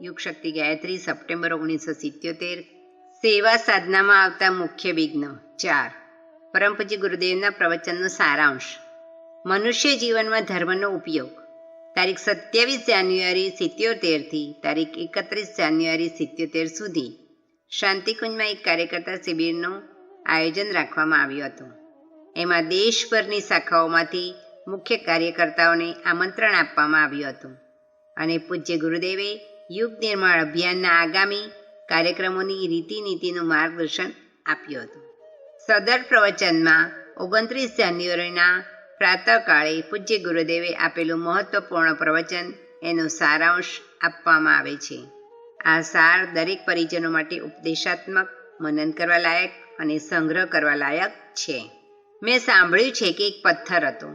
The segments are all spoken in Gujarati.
યુગ શક્તિ ગાયત્રી, સપ્ટેમ્બર 1977. સેવા સાધનામાં આવતા મુખ્ય વિઘ્ન 4. પરમ પૂજ્ય ગુરુદેવના પ્રવચનનો સારાંશ. મનુષ્ય જીવનમાં ધર્મનો ઉપયોગ. તારીખ 27 જાન્યુઆરી 77 થી તારીખ 31 જાન્યુઆરી 77 સુધી શાંતિકુંજમાં એક કાર્યકર્તા શિબિરનું આયોજન રાખવામાં આવ્યું હતું. એમાં દેશભરની શાખાઓમાંથી મુખ્ય કાર્યકર્તાઓને આમંત્રણ આપવામાં આવ્યું હતું અને પૂજ્ય ગુરુદેવે યુગ નિર્માણ અભિયાનના આગામી કાર્યક્રમોની રીતિનીતિનું માર્ગદર્શન આપ્યું હતું. સદર પ્રવચનમાં 29 જાન્યુઆરીના પ્રાતઃકાળે પૂજ્ય ગુરુદેવે આપેલું મહત્વપૂર્ણ પ્રવચન એનો સારાંશ આપવામાં આવે છે. આ સાર દરેક પરિજનો માટે ઉપદેશાત્મક, મનન કરવા લાયક અને સંગ્રહ કરવા લાયક છે. મેં સાંભળ્યું છે કે એક પથ્થર હતો,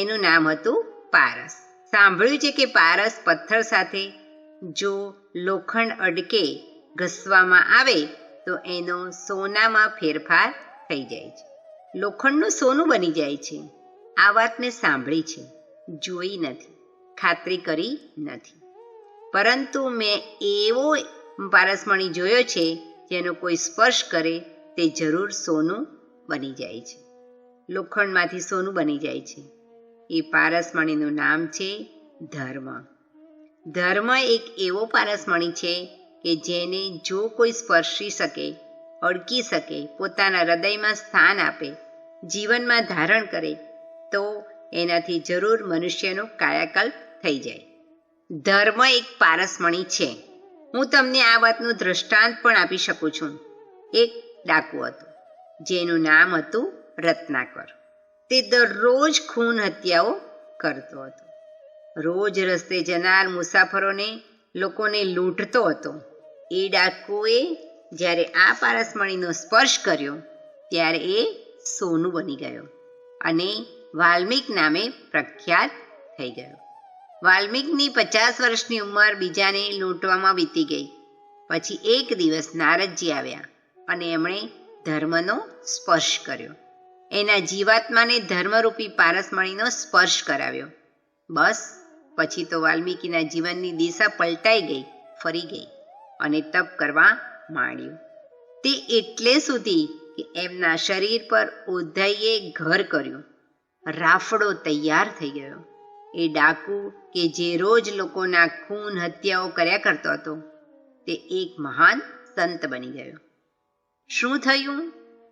એનું નામ હતું પારસ. સાંભળ્યું છે કે પારસ પથ્થર સાથે જો લોખંડ અડકે ઘસવામાં આવે તો એનો સોનામાં ફેરફાર થઈ જાય છે, લોખંડનું સોનું બની જાય છે. આ વાત મેં સાંભળી છે, જોઈ નથી, ખાતરી કરી નથી, પરંતુ મેં એવો પારસમણી જોયો છે જેનો કોઈ સ્પર્શ કરે તે જરૂર સોનું બની જાય છે, લોખંડમાંથી સોનું બની જાય છે. એ પારસમણીનું નામ છે ધર્મ. ધર્મ એક એવો પારસમણી છે કે જેને જો કોઈ સ્પર્શી શકે, અડકી શકે, પોતાના હૃદયમાં સ્થાન આપે, જીવનમાં ધારણ કરે તો એનાથી જરૂર મનુષ્યનો કાયાકલ્પ થઈ જાય. ધર્મ એક પારસમણી છે. હું તમને આ વાતનું દ્રષ્ટાંત પણ આપી શકું છું. એક ડાકુ હતો જેનું નામ હતું રત્નાકર. તે દરરોજ ખૂન હત્યાઓ કરતો હતો. રોજ રસ્તે જનાર મુસાફરોને, લોકોને લૂંટતો હતો. એ ડાકુએ જ્યારે આ પારસમણીનો સ્પર્શ કર્યો ત્યારે એ સોનું બની ગયો અને વાલ્મીક નામે પ્રખ્યાત થઈ ગયો. વાલ્મીકની 50 વર્ષની ઉંમર બીજાને લૂંટવામાં વીતી ગઈ. પછી એક દિવસ નારદજી આવ્યા અને એમણે ધર્મનો સ્પર્શ કર્યો. એના જીવાત્માને ધર્મરૂપી પારસમણીનો સ્પર્શ કરાવ્યો. બસ પછી તો વાલ્મીકીના જીવનની દિશા પલટાઈ ગઈ, ફરી ગઈ અને તપ કરવા માંડ્યું. તે એટલે સુધી કે એમના શરીર પર ઉધઈએ ઘર કર્યું. રાફડો તૈયાર થઈ ગયો. એ ડાકુ કે જે રોજ લોકોના ખૂન હત્યાઓ કર્યા કરતો હતો તે એક મહાન સંત બની ગયો. શું થયું?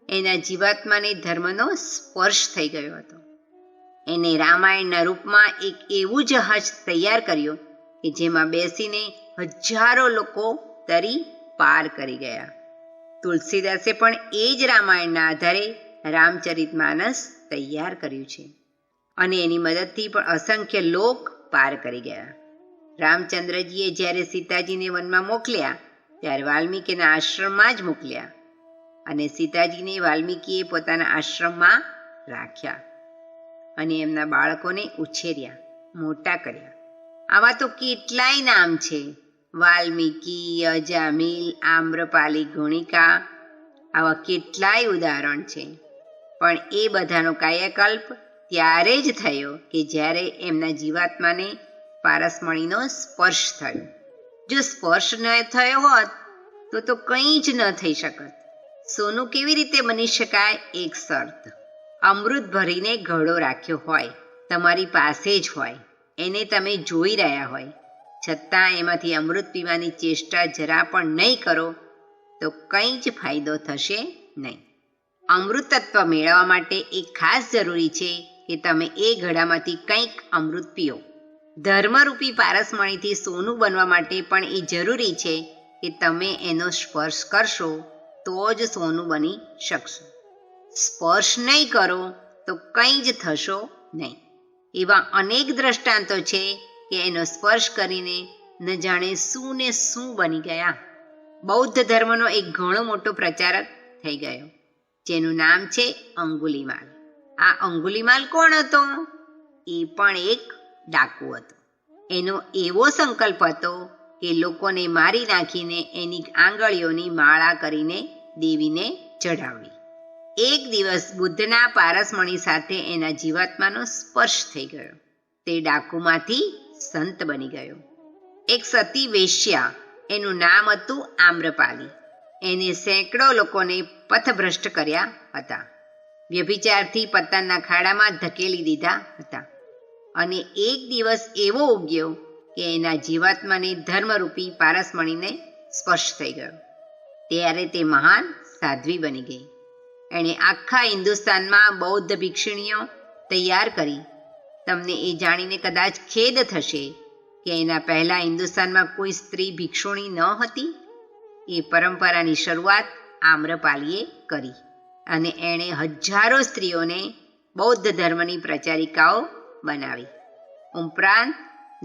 એના જીવાત્માને ધર્મનો સ્પર્શ થઈ ગયો હતો. એને રામાયણના રૂપમાં એક એવું જહાજ તૈયાર કર્યું કે જેમાં બેસીને હજારો લોકો તરી પાર કરી ગયા. તુલસીદાસે પણ એ જ રામાયણના આધારે રામચરિતમાનસ તૈયાર કર્યું છે અને એની મદદથી પણ અસંખ્ય લોક પાર કરી ગયા. રામચંદ્રજીએ જ્યારે સીતાજીને વનમાં મોકલ્યા ત્યારે વાલ્મીકીના આશ્રમમાં જ મોકલ્યા અને સીતાજીને વાલ્મીકીએ પોતાના આશ્રમમાં રાખ્યા અને એમના બાળકોને ઉછેર્યા, મોટા કર્યા. આવા તો કેટલાય નામ છે: વાલ્મીકી, અજામિલ, આમ્રપાલી, ગુણિકા. આવા કેટલાય ઉદાહરણ છે. પણ એ બધાનો કાયાકલ્પ ત્યારે જ થયો કે જ્યારે એમના જીવાત્માને પારસમણીનો સ્પર્શ થયો. જો સ્પર્શ ન થયો હોત તો કંઈ જ ન થઈ શકત. સોનું કેવી રીતે બની શકાય? એક શરત: અમૃત ભરીને ઘડો રાખ્યો હોય, તમારી પાસે જ હોય, એને તમે જોઈ રહ્યા હોય, છતાં એમાંથી અમૃત પીવાની ચેષ્ટા જરા પણ નહીં કરો તો કંઈ જ ફાયદો થશે નહીં. અમૃતત્વ મેળવવા માટે એક ખાસ જરૂરી છે કે તમે એ ઘડામાંથી કંઈક અમૃત પીઓ. ધર્મરૂપી પારસમણીથી સોનું બનવા માટે પણ એ જરૂરી છે કે તમે એનો સ્પર્શ કરશો તો જ સોનું બની શકશો. સ્પર્શ નહીં કરો તો કંઈ જ થશો નહીં. એવા અનેક દ્રષ્ટાંતો છે કે એનો સ્પર્શ કરીને ન જાણે શું ને શું બની ગયા. બૌદ્ધ ધર્મનો એક ઘણો મોટો પ્રચારક થઈ ગયો જેનું નામ છે અંગુલીમાલ. આ અંગુલીમાલ કોણ હતો? એ પણ એક ડાકુ હતો. એનો એવો સંકલ્પ હતો કે લોકોને મારી નાખીને એની આંગળીઓની માળા કરીને દેવીને ચઢાવવી. એક દિવસ બુદ્ધના પારસમણી સાથે એના જીવાત્માનો સ્પર્શ થઈ ગયો. તે ડાકુમાંથી સંત બની ગયો. એક સતી વેશ્યા, એનું નામ હતું આમ્રપાલી. એને સેંકડો લોકોને પથભ્રષ્ટ કર્યા હતા. વ્યભિચારથી પતનના ખાડામાં ધકેલી દીધા હતા. અને એક દિવસ એવો ઉગ્યો કે એના જીવાત્માને ધર્મરૂપી પારસમણીને સ્પર્શ થઈ ગયો. ત્યારે તે મહાન સાધ્વી બની ગઈ. એણે આખા હિન્દુસ્તાનમાં બૌદ્ધ ભિક્ષુણીઓ તૈયાર કરી. તમને એ જાણીને કદાચ ખેદ થશે કે એના પહેલાં હિન્દુસ્તાનમાં કોઈ સ્ત્રી ભિક્ષુણી ન હતી. એ પરંપરાની શરૂઆત આમ્રપાલીએ કરી અને એણે હજારો સ્ત્રીઓને બૌદ્ધ ધર્મની પ્રચારિકાઓ બનાવી. ઉપરાંત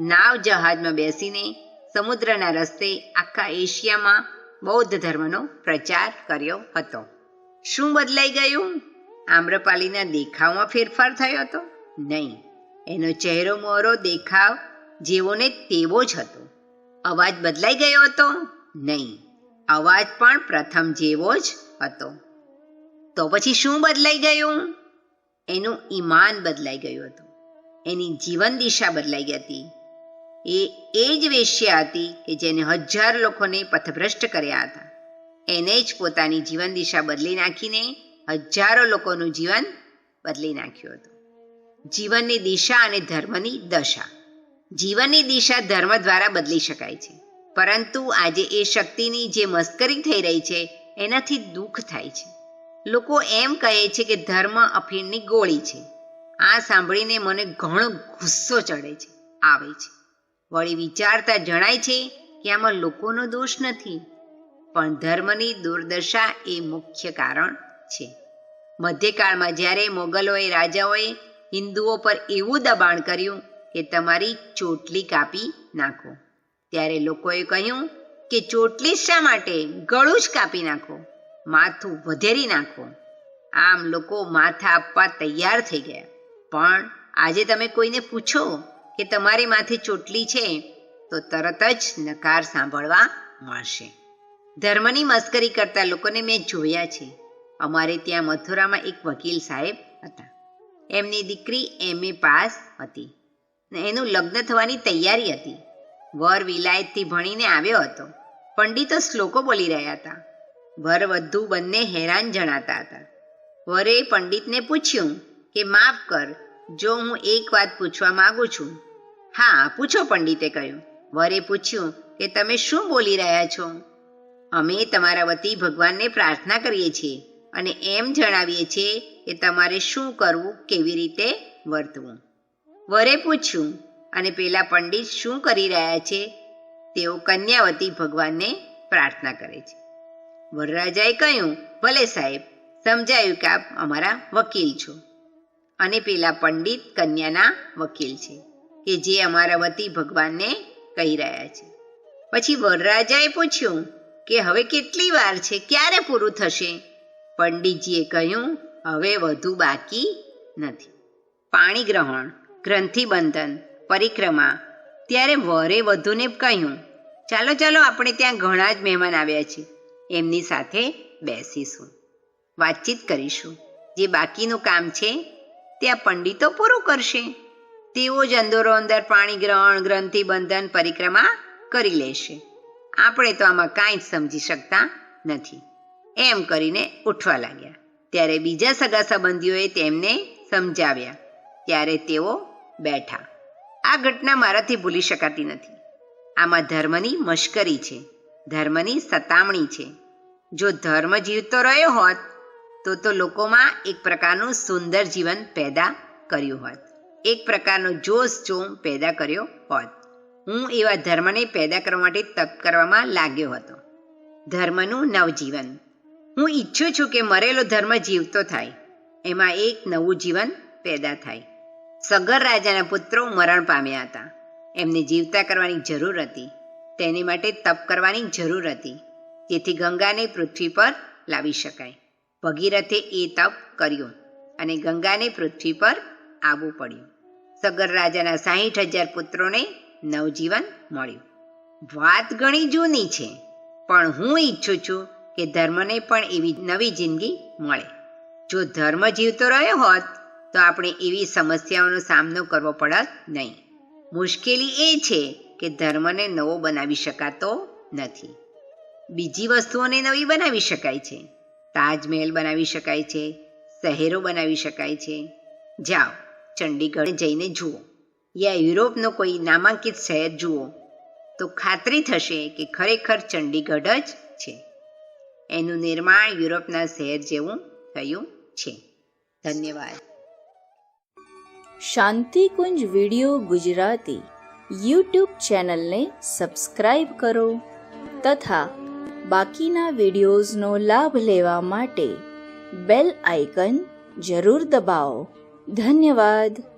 નાવ જહાજમાં બેસીને સમુદ્રના રસ્તે આખા એશિયામાં બૌદ્ધ ધર્મનો પ્રચાર કર્યો હતો. શું બદલાઈ ગયું? આમ્રપાલીના દેખાવમાં ફેરફાર થયો હતો? નહીં. એનો ચહેરો મોહરો દેખાવ જેવો ને તેવો જ હતો. અવાજ બદલાઈ ગયો હતો? નહીં. અવાજ પણ પ્રથમ જેવો જ હતો. તો પછી શું બદલાઈ ગયું? એનું ઈમાન બદલાઈ ગયું હતું. એની જીવન દિશા બદલાઈ ગઈ હતી. એ જ વેશ્યા હતી કે જેને હજાર લોકોને પથભ્રષ્ટ કર્યા હતા. એને જ પોતાની જીવન દિશા બદલી નાખીને હજારો લોકોનું જીવન બદલી નાખ્યું હતું. જીવનની દિશા અને ધર્મની દશા. જીવનની દિશા ધર્મ દ્વારા બદલી શકાય છે, પરંતુ આજે એ શક્તિની જે મસ્કરી થઈ રહી છે એનાથી દુઃખ થાય છે. લોકો એમ કહે છે કે ધર્મ અફીણની ગોળી છે. આ સાંભળીને મને ઘણો ગુસ્સો ચડે છે, આવે છે. વળી વિચારતા જણાય છે કે આમાં લોકોનો દોષ નથી, પણ ધર્મની દુર્દશા એ મુખ્ય કારણ છે. મધ્યકાળમાં જ્યારે મોગલોએ રાજાઓએ હિન્દુઓ પર એવું દબાણ કર્યું કે તમારી ચોટલી કાપી નાખો, ત્યારે લોકોએ કહ્યું કે ચોટલી શા માટે? ગળું જ કાપી નાખો, માથું વધેરી નાખો. આમ લોકો માથા આપવા તૈયાર થઈ ગયા. પણ આજે તમે કોઈને પૂછો કે તમારી માથે ચોટલી છે તો તરત જ નકાર સાંભળવા મળશે. ધર્મની મસ્કરી કરતા લોકોને મેં જોયા છે. અમારે ત્યાં મથુરામાં એક વકીલ સાહેબ હતા. એમની દીકરી MA પાસ હતી ને એનું લગ્ન થવાની તૈયારી હતી. વર વિલાયતથી ભણીને આવ્યો હતો. પંડિતો શ્લોકો બોલી રહ્યા હતા. વર વધુ બંને હેરાન જણાતા હતા. વરે પંડિતને પૂછ્યું કે માફ કર, જો હું એક વાત પૂછવા માંગુ છું. હા પૂછો, પંડિતે કહ્યું. વરે પૂછ્યું કે તમે શું બોલી રહ્યા છો? અમે તમારા વતી ભગવાનને પ્રાર્થના કરીએ છીએ અને એમ જણાવીએ છીએ કે તમારે શું કરવું, કેવી રીતે વર્તવું. વરે પૂછ્યું, અને પેલા પંડિત શું કરી રહ્યા છે? તેઓ કન્યાવતી ભગવાનને પ્રાર્થના કરે છે. વરરાજાએ કહ્યું, ભલે સાહેબ, સમજાયું કે આપ અમારા વકીલ છો અને પેલા પંડિત કન્યાના વકીલ છે કે જે અમારા વતી ભગવાનને કહી રહ્યા છે. પછી વરરાજાએ પૂછ્યું કે હવે કેટલી વાર છે, ક્યારે પૂરું થશે? પંડિતજીએ કહ્યું, હવે વધુ બાકી નથી. પાણી ગ્રહણ, ગ્રંથિબંધન, પરિક્રમા. ત્યારે વરે વધુને કહ્યું, ચાલો ચાલો, આપણે ત્યાં ઘણા જ મહેમાન આવ્યા છે, એમની સાથે બેસીશું, વાતચીત કરીશું. જે બાકીનું કામ છે તે આ પંડિતો પૂરું કરશે. તેઓ જ અંદરો અંદર પાણી ગ્રહણ, ગ્રંથિબંધન, પરિક્રમા કરી લેશે. આપણે તો આમાં કાંઈ જ સમજી શકતા નથી. એમ કરીને ઉઠવા લાગ્યા. ત્યારે બીજા સગા સંબંધીઓએ તેમને સમજાવ્યા. ત્યારે તેઓ બેઠા. આ ઘટના મારાથી ભૂલી શકાતી નથી. આમાં ધર્મની મશ્કરી છે, ધર્મની સતામણી છે. જો ધર્મ જીવતો રહ્યો હોત તો લોકોમાં એક પ્રકારનું સુંદર જીવન પેદા કર્યું હોત, એક પ્રકારનો જોશ જોમ પેદા કર્યો હોત. હું એવા ધર્મને પેદા કરવા માટે તપ કરવામાં લાગ્યો હતો. ધર્મનું નવજીવન. હું ઈચ્છું છું કે મરેલો ધર્મ જીવતો થાય, એમાં એક નવું જીવન પેદા થાય. સગર રાજાના પુત્રો મરણ પામ્યા હતા. એમને જીવતા કરવાની જરૂર હતી. તેની માટે તપ કરવાની જરૂર હતી, જેથી ગંગાને પૃથ્વી પર લાવી શકાય. ભગીરથે એ તપ કર્યું અને ગંગાને પૃથ્વી પર આવવું પડ્યું. સગર રાજાના 60,000 પુત્રોને નવજીવન મળ્યું. વાત ઘણી જૂની છે, પણ હું ઈચ્છું છું કે ધર્મને પણ એવી નવી જિંદગી મળે. જો ધર્મ જીવતો રહ્યો હોત તો આપણે એવી સમસ્યાઓનો સામનો કરવો પડત નહીં. મુશ્કેલી એ છે કે ધર્મને નવો બનાવી શકાતો નથી. બીજી વસ્તુઓને નવી બનાવી શકાય છે. તાજમહેલ બનાવી શકાય છે, શહેરો બનાવી શકાય છે. જાઓ, ચંડીગઢ જઈને જુઓ યા યુરોપનો કોઈ નામાંકિત શહેર જુઓ તો ખાતરી થશે કે ખરેખર ચંડીગઢ જ છે. એનું નિર્માણ યુરોપના શહેર જેવું થયું છે. ધન્યવાદ. શાંતિકુંજ વિડિયો ગુજરાતી યુટ્યુબ ચેનલને સબસ્ક્રાઈબ કરો તથા બાકીના વિડિયોઝનો લાભ લેવા માટે બેલ આઇકન જરૂર દબાવો. ધન્યવાદ.